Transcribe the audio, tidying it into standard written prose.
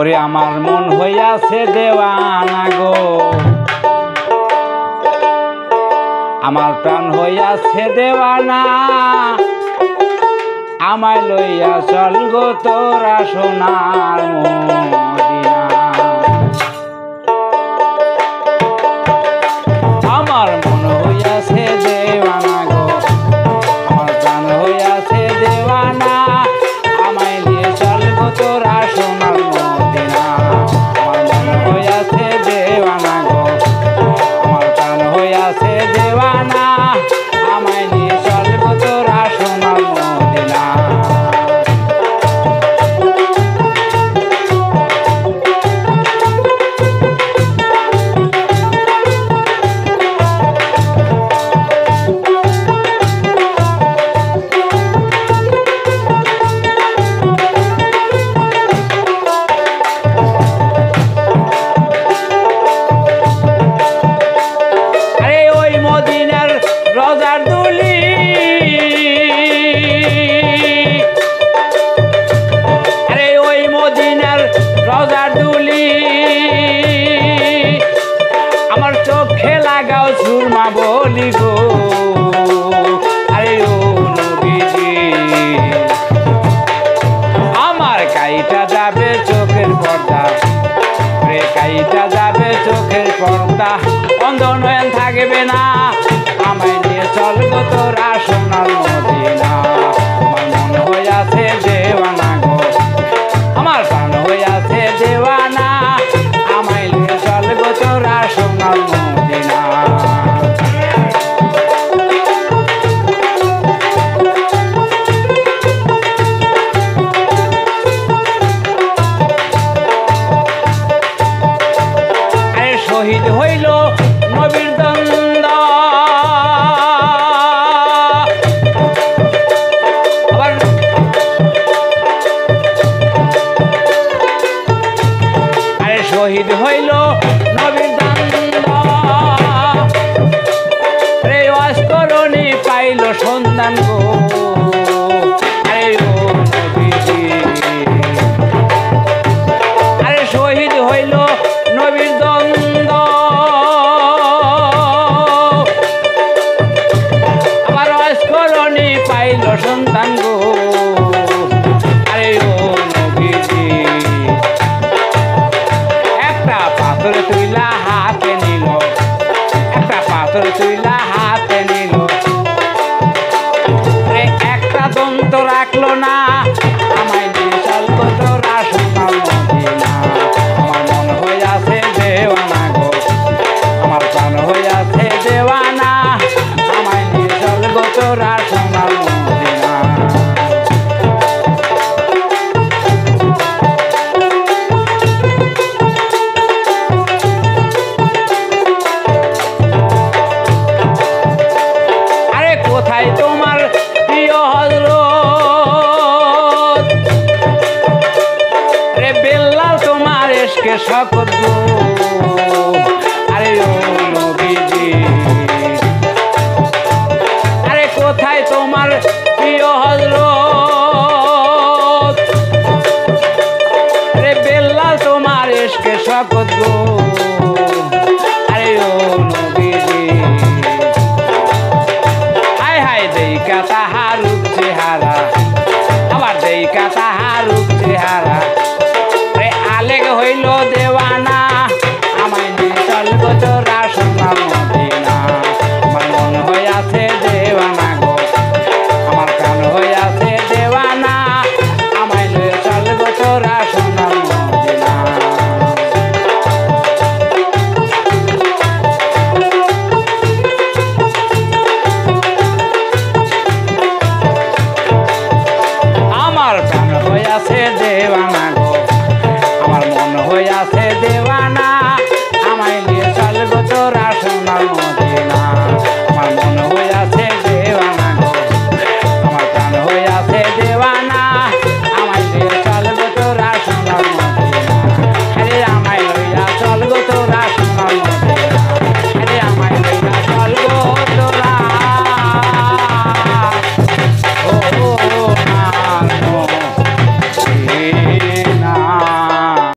ওরে আমার মন হইয়াছে দেওয়ানা গো, আমার প্রাণ হইয়াছে দেওয়ানা, আমায় লইয়া চল গো তোরা সোনার মদিনা। আমার মন হইয়াছে দেওয়ানা গো, আমার প্রাণ হইয়াছে দেওয়ানা, আমায় নিয়ে চল গো তোরা সোনার মদিনা। আমার মন হইয়াছে দেওয়ানা গো, আমার প্রাণ হইয়াছে দেওয়ানা, আমায় নিয়ে চল গো তোরা সোনার মদিনা। রোজার দুলি আরে ওই মদিনার রোজার দুলি, আমার চোখে লাগাও সুরমা বলি গো, আরে ও নবীজি আমার কাইটা যাবে চোখের পর্দা, রে কাইটা যাবে চোখের পর্দা, অন্ধ নয়ন থাকবে না, আমায় নিয়ে চল গো তোরা সোনার মদিনা। আমার মন হইয়াছে দেওয়ানা গো, আমার প্রাণ হইয়াছে দেওয়ানা, আমায় নিয়ে চল গো তোরা সোনার মদিনা। আরে শহীদ হইল নবীর দ্বন্দ্ব, শহীদ হইল নবীর দ্বন্দ্ব, রে অস্করণী পাইল সন্ধান গো, আরে ও নবীজি আরে শহীদ হইল নবীর দ্বন্দ্ব, আবার অস্করণী পাইল সন্তান গো, আরে ও নবীজি পাথর তুইলা হাতে নিল, একটা পাথর তুইলা হাতে নিল, একটা দন্ত রাখলো না, আমায় নিয়ে চল গো তোরা সোনার মদিনা। আমার মন হইয়াছে দেওয়ানা গো, আমার প্রাণ হইয়াছে দেওয়ানা, আমায় নিয়ে চল গো তোরা সোনার মদিনা। কোথায় তোমার প্রিয় হযরত, রে বেল্লাল তোমার ইশকে শকত গো, আরে ও নবীজি আরে কোথায় তোমার প্রিয় হযরত, রে বেল্লাল তোমার ইশকে শকত গো, আরে ও নবীজি দেইকা তাহার রূপ চেহারা, আবার দেইকা তাহার রূপ চেহারা, রে আলেগ হইল দেওয়ানা, আমায় নিয়ে চল গো তোরা সোনার মদিনা। আমার মন হইয়াছে দেওয়ানা গো, আমার প্রাণ হইয়াছে দেওয়ানা, আমায় নিয়ে চল গো তোরা সোনার মদিনা। আমার প্রাণ হইয়াছে দেওয়ানা গো, আমার মন হইয়াছে